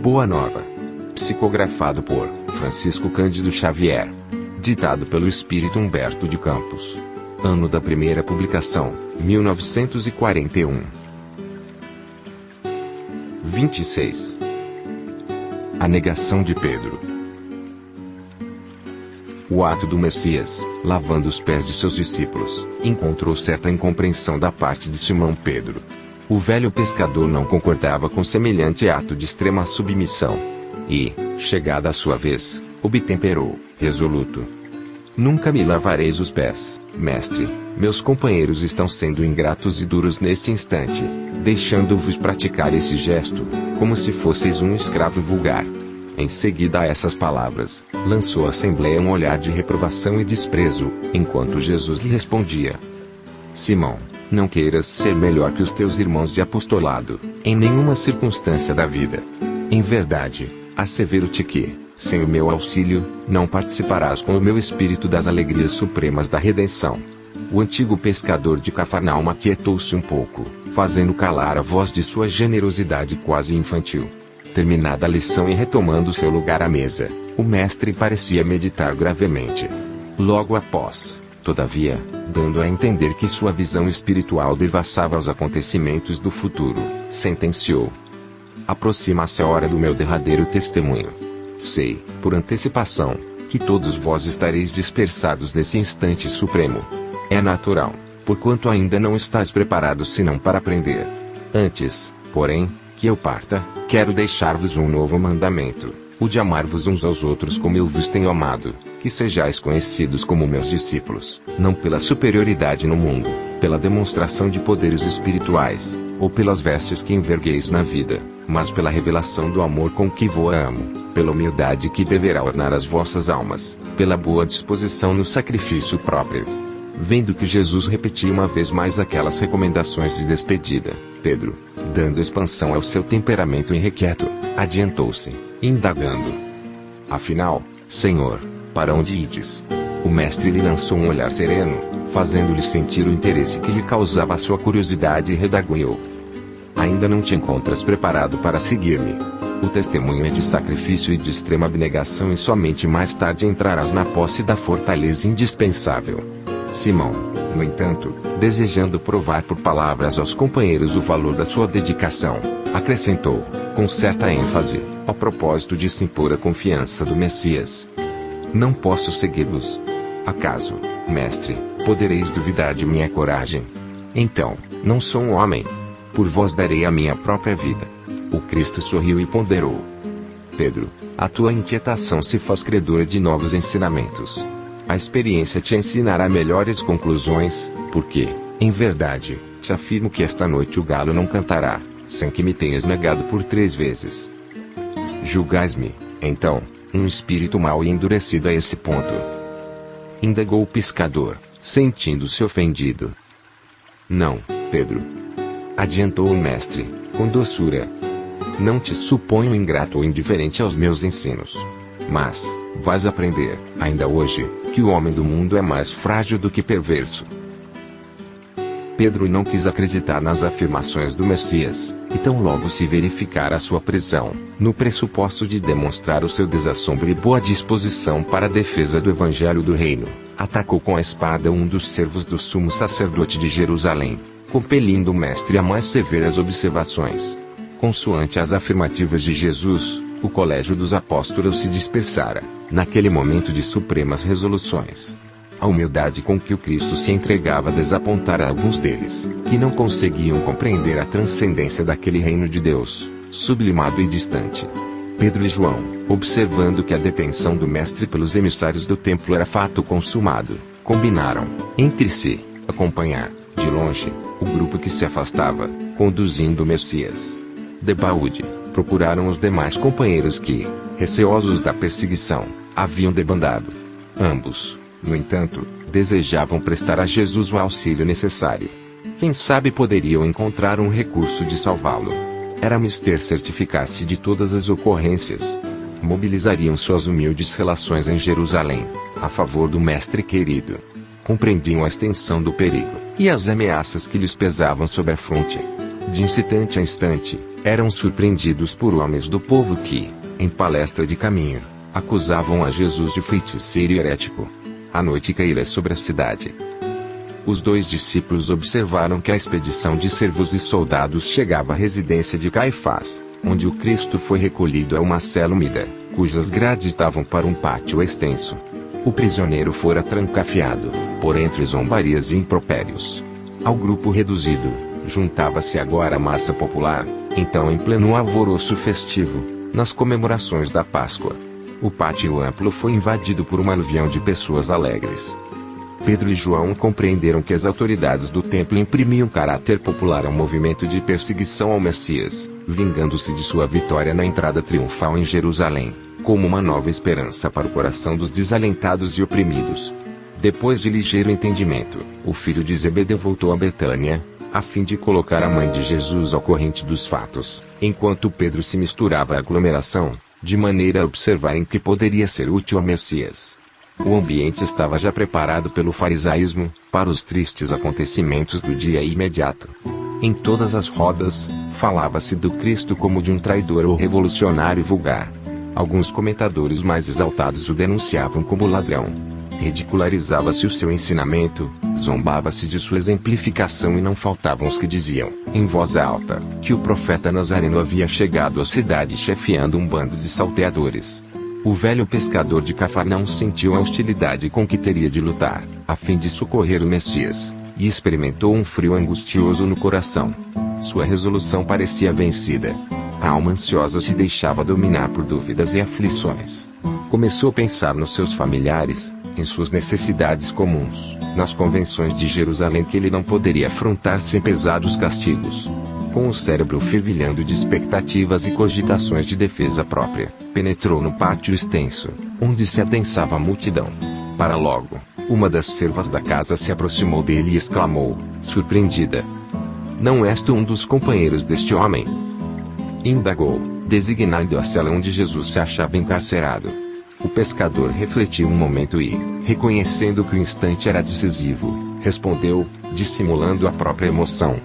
Boa Nova. Psicografado por Francisco Cândido Xavier. Ditado pelo Espírito Humberto de Campos. Ano da primeira publicação, 1941. 26. A negação de Pedro. O ato do Messias, lavando os pés de seus discípulos, encontrou certa incompreensão da parte de Simão Pedro. O velho pescador não concordava com semelhante ato de extrema submissão. E, chegada a sua vez, obtemperou, resoluto: Nunca me lavareis os pés, mestre. Meus companheiros estão sendo ingratos e duros neste instante, deixando-vos praticar esse gesto, como se fosseis um escravo vulgar. Em seguida a essas palavras, lançou à assembleia um olhar de reprovação e desprezo, enquanto Jesus lhe respondia: Simão, não queiras ser melhor que os teus irmãos de apostolado, em nenhuma circunstância da vida. Em verdade, assevero-te que, sem o meu auxílio, não participarás com o meu espírito das alegrias supremas da redenção. O antigo pescador de Cafarnaum aquietou-se um pouco, fazendo calar a voz de sua generosidade quase infantil. Terminada a lição e retomando seu lugar à mesa, o mestre parecia meditar gravemente. Logo após, todavia, dando a entender que sua visão espiritual devassava aos acontecimentos do futuro, sentenciou: Aproxima-se a hora do meu derradeiro testemunho. Sei, por antecipação, que todos vós estareis dispersados nesse instante supremo. É natural, porquanto ainda não estáis preparados senão para aprender. Antes, porém, que eu parta, quero deixar-vos um novo mandamento, o de amar-vos uns aos outros como eu vos tenho amado, que sejais conhecidos como meus discípulos, não pela superioridade no mundo, pela demonstração de poderes espirituais, ou pelas vestes que envergueis na vida, mas pela revelação do amor com que vos amo, pela humildade que deverá ornar as vossas almas, pela boa disposição no sacrifício próprio. Vendo que Jesus repetia uma vez mais aquelas recomendações de despedida, Pedro, dando expansão ao seu temperamento irrequieto, adiantou-se, indagando: Afinal, Senhor, para onde ides? O mestre lhe lançou um olhar sereno, fazendo-lhe sentir o interesse que lhe causava a sua curiosidade e redarguiu: Ainda não te encontras preparado para seguir-me. O testemunho é de sacrifício e de extrema abnegação e somente mais tarde entrarás na posse da fortaleza indispensável. Simão, no entanto, desejando provar por palavras aos companheiros o valor da sua dedicação, acrescentou, com certa ênfase, a propósito de se impor a confiança do Messias: Não posso seguir-vos. Acaso, mestre, podereis duvidar de minha coragem? Então, não sou um homem. Por vós darei a minha própria vida. O Cristo sorriu e ponderou: Pedro, a tua inquietação se faz credora de novos ensinamentos. A experiência te ensinará melhores conclusões, porque, em verdade, te afirmo que esta noite o galo não cantará, sem que me tenhas negado por 3 vezes. Julgais-me, então, um espírito mau e endurecido a esse ponto? Indagou o pescador, sentindo-se ofendido. Não, Pedro. Adiantou o mestre, com doçura. Não te suponho ingrato ou indiferente aos meus ensinos. Mas, vais aprender, ainda hoje, que o homem do mundo é mais frágil do que perverso. Pedro não quis acreditar nas afirmações do Messias, e tão logo se verificara a sua prisão, no pressuposto de demonstrar o seu desassombro e boa disposição para a defesa do Evangelho do Reino, atacou com a espada um dos servos do sumo sacerdote de Jerusalém, compelindo o mestre a mais severas observações. Consoante as afirmativas de Jesus, o colégio dos apóstolos se dispersara, naquele momento de supremas resoluções. A humildade com que o Cristo se entregava desapontara alguns deles, que não conseguiam compreender a transcendência daquele reino de Deus, sublimado e distante. Pedro e João, observando que a detenção do mestre pelos emissários do templo era fato consumado, combinaram, entre si, acompanhar, de longe, o grupo que se afastava, conduzindo o Messias. Debaúde, procuraram os demais companheiros que, receosos da perseguição, haviam debandado. Ambos, no entanto, desejavam prestar a Jesus o auxílio necessário. Quem sabe poderiam encontrar um recurso de salvá-lo. Era mister certificar-se de todas as ocorrências. Mobilizariam suas humildes relações em Jerusalém, a favor do mestre querido. Compreendiam a extensão do perigo, e as ameaças que lhes pesavam sobre a fronte. De instante a instante, eram surpreendidos por homens do povo que, em palestra de caminho, acusavam a Jesus de feiticeiro e herético. A noite caíra sobre a cidade. Os 2 discípulos observaram que a expedição de servos e soldados chegava à residência de Caifás, onde o Cristo foi recolhido a uma cela úmida, cujas grades davam para um pátio extenso. O prisioneiro fora trancafiado, por entre zombarias e impropérios. Ao grupo reduzido, juntava-se agora a massa popular, então em pleno alvoroço festivo, nas comemorações da Páscoa. O pátio amplo foi invadido por um aluvião de pessoas alegres. Pedro e João compreenderam que as autoridades do templo imprimiam caráter popular ao movimento de perseguição ao Messias, vingando-se de sua vitória na entrada triunfal em Jerusalém, como uma nova esperança para o coração dos desalentados e oprimidos. Depois de ligeiro entendimento, o filho de Zebedeu voltou a Betânia, a fim de colocar a mãe de Jesus ao corrente dos fatos, enquanto Pedro se misturava à aglomeração, de maneira a observar em que poderia ser útil ao Messias. O ambiente estava já preparado pelo farisaísmo, para os tristes acontecimentos do dia imediato. Em todas as rodas, falava-se do Cristo como de um traidor ou revolucionário vulgar. Alguns comentadores mais exaltados o denunciavam como ladrão. Ridicularizava-se o seu ensinamento, zombava-se de sua exemplificação e não faltavam os que diziam, em voz alta, que o profeta Nazareno havia chegado à cidade chefiando um bando de salteadores. O velho pescador de Cafarnaum sentiu a hostilidade com que teria de lutar, a fim de socorrer o Messias, e experimentou um frio angustioso no coração. Sua resolução parecia vencida. A alma ansiosa se deixava dominar por dúvidas e aflições. Começou a pensar nos seus familiares, em suas necessidades comuns, nas convenções de Jerusalém que ele não poderia afrontar sem pesados castigos. Com o cérebro fervilhando de expectativas e cogitações de defesa própria, penetrou no pátio extenso, onde se adensava a multidão. Para logo, uma das servas da casa se aproximou dele e exclamou, surpreendida: "Não és tu um dos companheiros deste homem?" Indagou, designando a cela onde Jesus se achava encarcerado. O pescador refletiu um momento e, reconhecendo que o instante era decisivo, respondeu, dissimulando a própria emoção: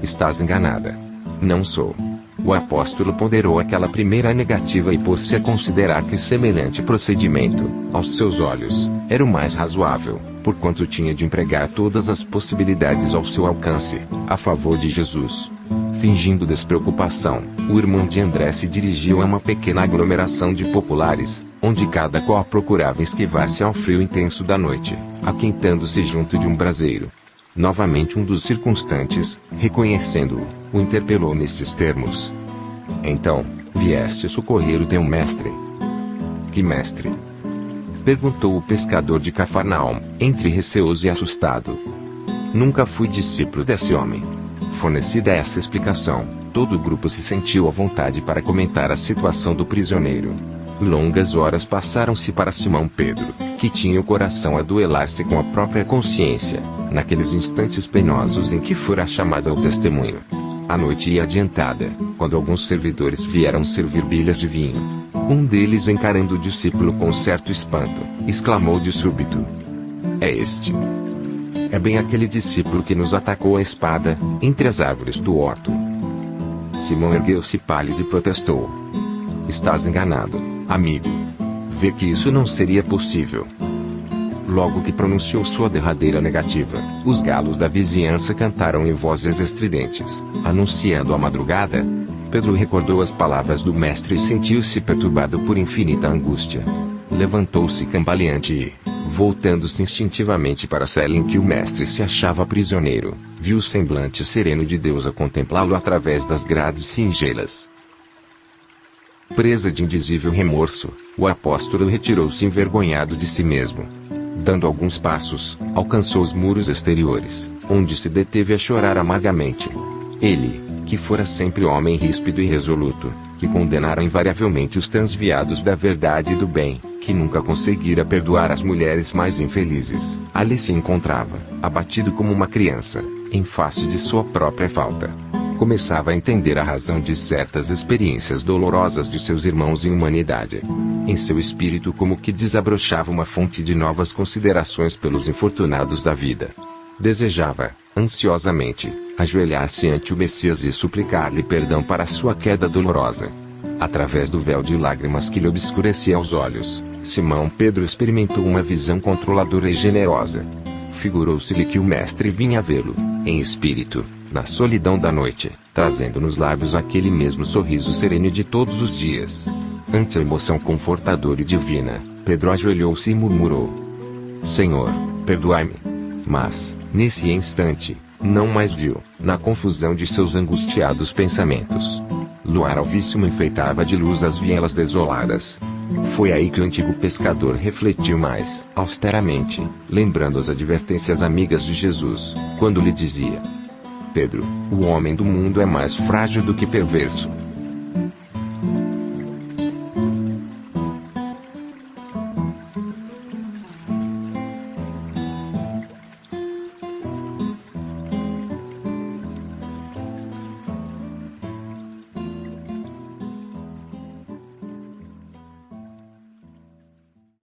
"Estás enganada. Não sou." O apóstolo ponderou aquela primeira negativa e pôs-se a considerar que semelhante procedimento, aos seus olhos, era o mais razoável, porquanto tinha de empregar todas as possibilidades ao seu alcance, a favor de Jesus. Fingindo despreocupação, o irmão de André se dirigiu a uma pequena aglomeração de populares, onde cada qual procurava esquivar-se ao frio intenso da noite, aquentando-se junto de um braseiro. Novamente um dos circunstantes, reconhecendo-o, o interpelou nestes termos: "Então, vieste socorrer o teu mestre?" "Que mestre?" perguntou o pescador de Cafarnaum, entre receoso e assustado. "Nunca fui discípulo desse homem." Fornecida essa explicação, todo o grupo se sentiu à vontade para comentar a situação do prisioneiro. Longas horas passaram-se para Simão Pedro, que tinha o coração a duelar-se com a própria consciência, naqueles instantes penosos em que fora chamado ao testemunho. A noite ia adiantada, quando alguns servidores vieram servir bilhas de vinho. Um deles, encarando o discípulo com certo espanto, exclamou de súbito: "É este. É bem aquele discípulo que nos atacou a espada, entre as árvores do horto." Simão ergueu-se pálido e protestou: "Estás enganado, amigo. Vê que isso não seria possível." Logo que pronunciou sua derradeira negativa, os galos da vizinhança cantaram em vozes estridentes, anunciando a madrugada. Pedro recordou as palavras do mestre e sentiu-se perturbado por infinita angústia. Levantou-se cambaleante e, voltando-se instintivamente para a cela em que o mestre se achava prisioneiro, viu o semblante sereno de Deus a contemplá-lo através das grades singelas. Presa de indizível remorso, o apóstolo retirou-se envergonhado de si mesmo. Dando alguns passos, alcançou os muros exteriores, onde se deteve a chorar amargamente. Ele, que fora sempre homem ríspido e resoluto, que condenara invariavelmente os transviados da verdade e do bem, que nunca conseguira perdoar as mulheres mais infelizes, ali se encontrava, abatido como uma criança, em face de sua própria falta. Começava a entender a razão de certas experiências dolorosas de seus irmãos em humanidade. Em seu espírito como que desabrochava uma fonte de novas considerações pelos infortunados da vida. Desejava, ansiosamente, ajoelhar-se ante o Messias e suplicar-lhe perdão para sua queda dolorosa. Através do véu de lágrimas que lhe obscurecia os olhos, Simão Pedro experimentou uma visão controladora e generosa. Figurou-se-lhe que o Mestre vinha vê-lo, em espírito, na solidão da noite, trazendo nos lábios aquele mesmo sorriso sereno de todos os dias. Ante a emoção confortadora e divina, Pedro ajoelhou-se e murmurou: Senhor, perdoai-me. Mas, nesse instante, não mais viu, na confusão de seus angustiados pensamentos. Luar alvíssimo enfeitava de luz as vielas desoladas. Foi aí que o antigo pescador refletiu mais austeramente, lembrando as advertências amigas de Jesus, quando lhe dizia: Pedro, o homem do mundo é mais frágil do que perverso.